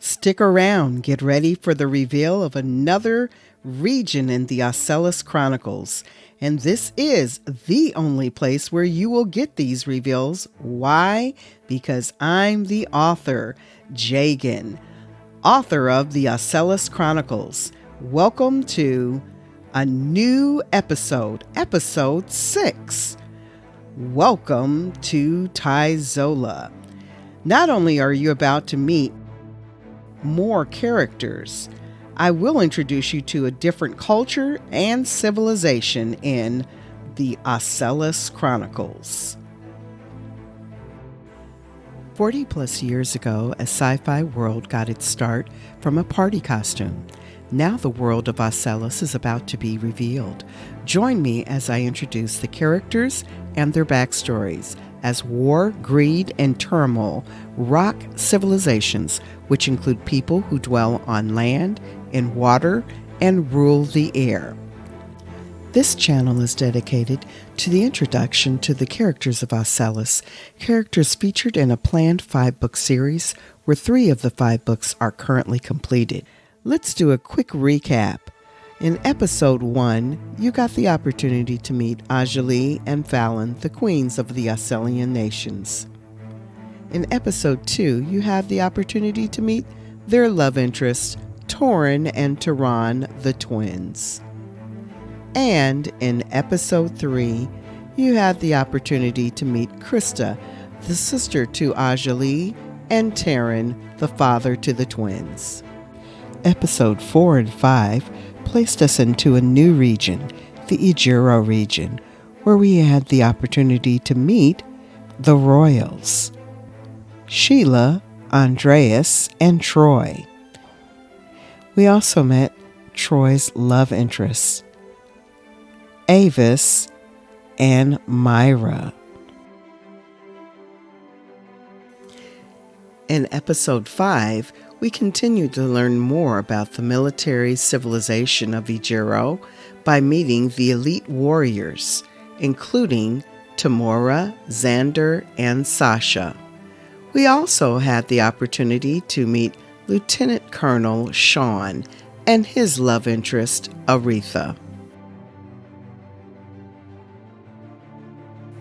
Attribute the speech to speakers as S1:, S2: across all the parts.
S1: Stick around, get ready for the reveal of another region in the Ocellus Chronicles. And this is the only place where you will get these reveals. Why? Because I'm the author, Jagan, author of the Ocellus Chronicles. Welcome to a new episode, episode 6. Welcome to Tyzola. Not only are you about to meet more characters, I will introduce you to a different culture and civilization in the Ocellus Chronicles. 40 plus years ago, a sci-fi world got its start from a party costume. Now the world of Ocellus is about to be revealed. Join me as I introduce the characters and their backstories as war, greed, and turmoil rock civilizations, which include people who dwell on land and water and rule the air. This channel is dedicated to the introduction to the characters of Ocellus, characters featured in a planned 5-book series where 3 of the 5 books are currently completed. Let's do a quick recap. In episode 1, you got the opportunity to meet Ajali and Fallon, the queens of the Ocellian nations. In episode 2, you had the opportunity to meet their love interests, Torin and Tehran, the twins. And in episode 3, you had the opportunity to meet Krista, the sister to Ajali, and Terran, the father to the twins. Episode 4 and 5 placed us into a new region, the Ejiro region, where we had the opportunity to meet the royals, Sheila, Andreas, and Troy. We also met Troy's love interests, Avis and Myra. In episode 5, we continued to learn more about the military civilization of Ejiro by meeting the elite warriors, including Tamora, Xander, and Sasha. We also had the opportunity to meet Lieutenant Colonel Sean and his love interest, Aretha.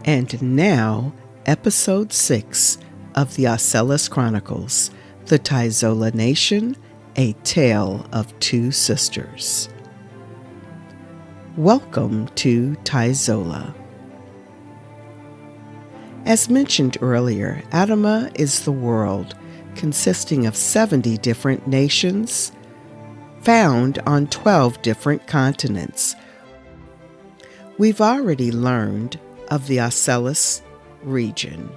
S1: And now, episode 6 of the Ocellus Chronicles, the Tyzola Nation, a Tale of Two Sisters. Welcome to Tyzola. As mentioned earlier, Adama is the world consisting of 70 different nations found on 12 different continents. We've already learned of the Ocellus region,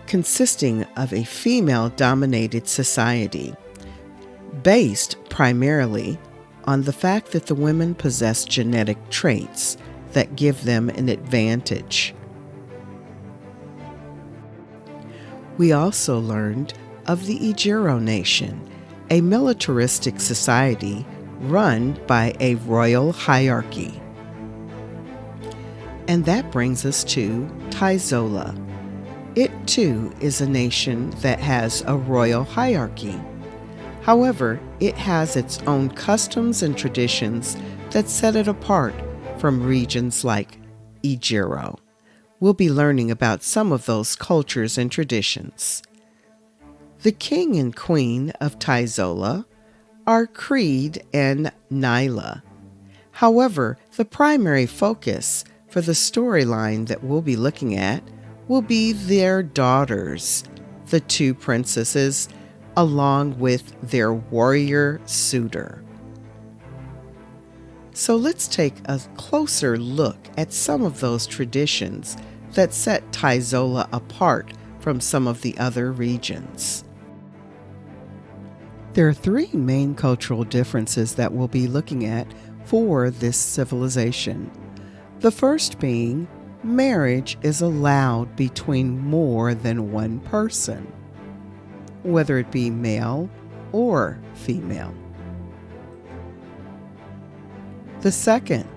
S1: consisting of a female-dominated society, based primarily on the fact that the women possess genetic traits that give them an advantage. We also learned of the Ejiro Nation, a militaristic society run by a royal hierarchy. And that brings us to Tyzola. It too is a nation that has a royal hierarchy. However, it has its own customs and traditions that set it apart from regions like Ejiro. We'll be learning about some of those cultures and traditions. The king and queen of Tyzola are Creed and Nyla. However, the primary focus for the storyline that we'll be looking at will be their daughters, the 2 princesses, along with their warrior suitor. So let's take a closer look at some of those traditions that set Tyzola apart from some of the other regions. There are 3 main cultural differences that we'll be looking at for this civilization. The first being marriage is allowed between more than one person, whether it be male or female. The second,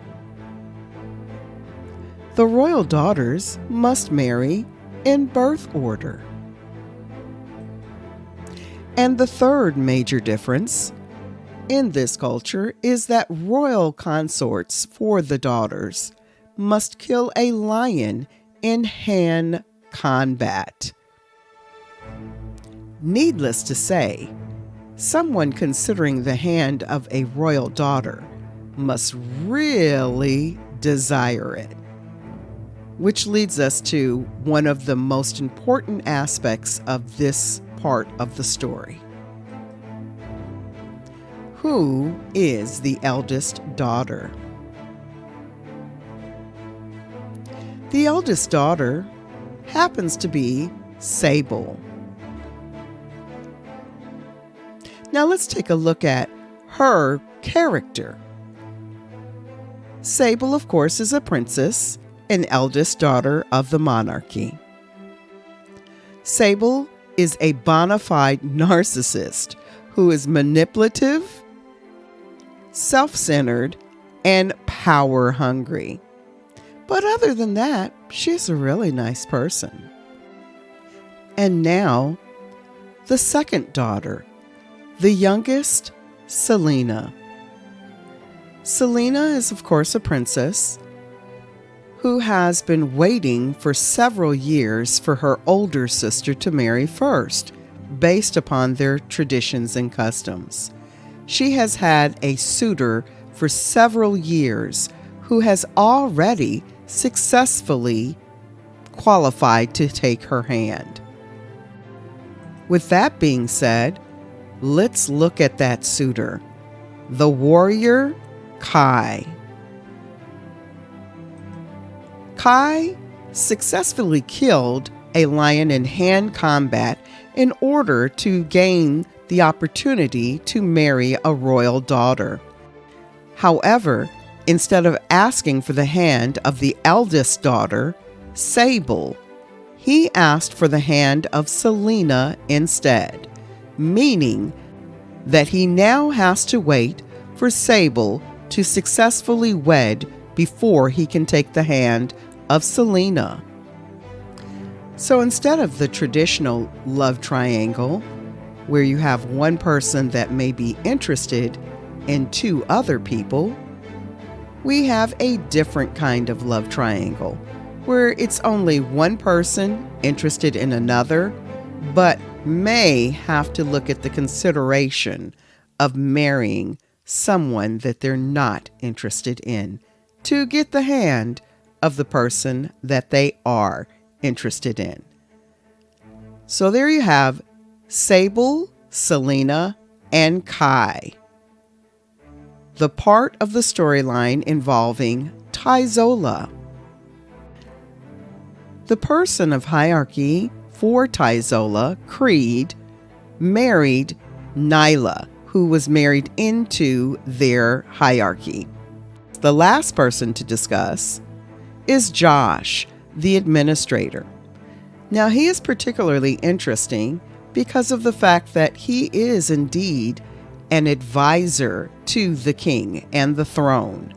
S1: the royal daughters must marry in birth order. And the third major difference in this culture is that royal consorts for the daughters must kill a lion in hand combat. Needless to say, someone considering the hand of a royal daughter must really desire it. Which leads us to one of the most important aspects of this part of the story. Who is the eldest daughter? The eldest daughter happens to be Sable. Now let's take a look at her character. Sable, of course, is a princess, an eldest daughter of the monarchy. Sable is a bona fide narcissist who is manipulative, self-centered, and power-hungry. But other than that, she's a really nice person. And now, the second daughter, the youngest, Selena. Selena is, of course, a princess who has been waiting for several years for her older sister to marry first, based upon their traditions and customs. She has had a suitor for several years who has already successfully qualified to take her hand. With that being said, let's look at that suitor, the warrior Kai. Kai successfully killed a lion in hand combat in order to gain the opportunity to marry a royal daughter. However, instead of asking for the hand of the eldest daughter, Sable, he asked for the hand of Selena instead, meaning that he now has to wait for Sable to successfully wed before he can take the hand of Selena. So instead of the traditional love triangle, where you have one person that may be interested in two other people, we have a different kind of love triangle, where it's only one person interested in another, but may have to look at the consideration of marrying someone that they're not interested in to get the hand of the person that they are interested in. So there you have Sable, Selena, and Kai. The part of the storyline involving Tyzola. The person of hierarchy for Tyzola, Creed, married Nyla, who was married into their hierarchy. The last person to discuss is Josh, the administrator. Now, he is particularly interesting because of the fact that he is indeed an advisor to the king and the throne,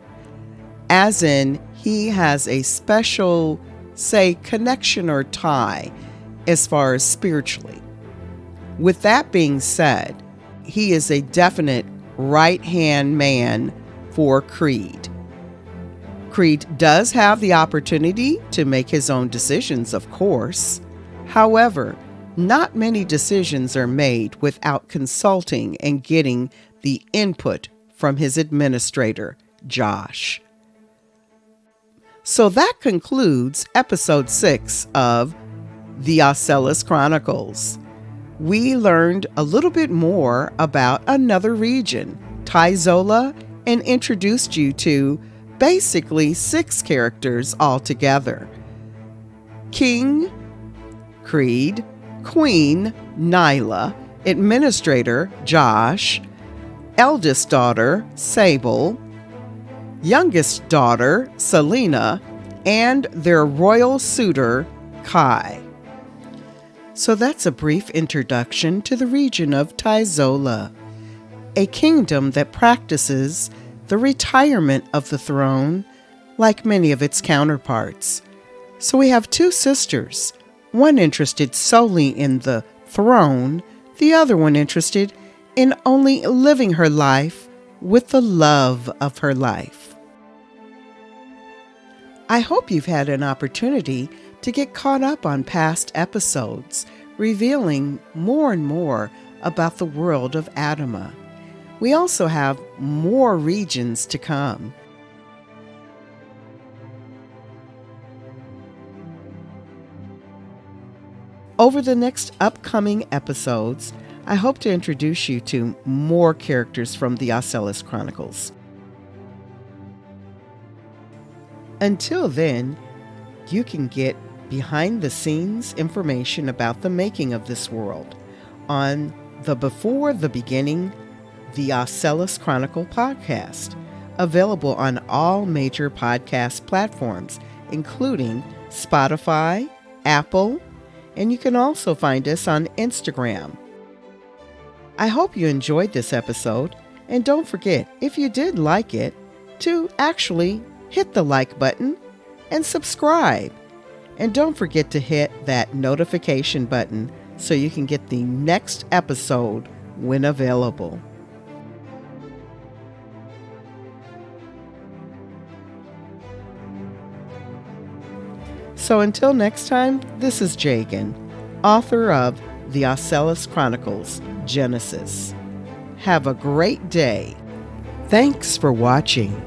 S1: as in he has a special, say, connection or tie as far as spiritually. With that being said, he is a definite right-hand man for Creed. Creed does have the opportunity to make his own decisions, of course. However, not many decisions are made without consulting and getting the input from his administrator, Josh. So that concludes episode 6 of the Ocellus Chronicles. We learned a little bit more about another region, Tyzola, and introduced you to basically 6 characters altogether. King, Creed, Queen, Nyla, Administrator, Josh, eldest daughter, Sable, youngest daughter, Selena, and their royal suitor, Kai. So that's a brief introduction to the region of Tyzola, a kingdom that practices the retirement of the throne like many of its counterparts. So we have 2 sisters, one interested solely in the throne, the other one interested in only living her life with the love of her life. I hope you've had an opportunity to get caught up on past episodes, revealing more and more about the world of Adama. We also have more regions to come. Over the next upcoming episodes, I hope to introduce you to more characters from the Ocellus Chronicles. Until then, you can get behind-the-scenes information about the making of this world on the Before the Beginning, the Ocellus Chronicle podcast, available on all major podcast platforms, including Spotify, Apple, and you can also find us on Instagram. I hope you enjoyed this episode, and don't forget, if you did like it, to actually hit the like button and subscribe. And don't forget to hit that notification button so you can get the next episode when available. So until next time, this is Jagan, author of the Ocellus Chronicles, Genesis. Have a great day. Thanks for watching.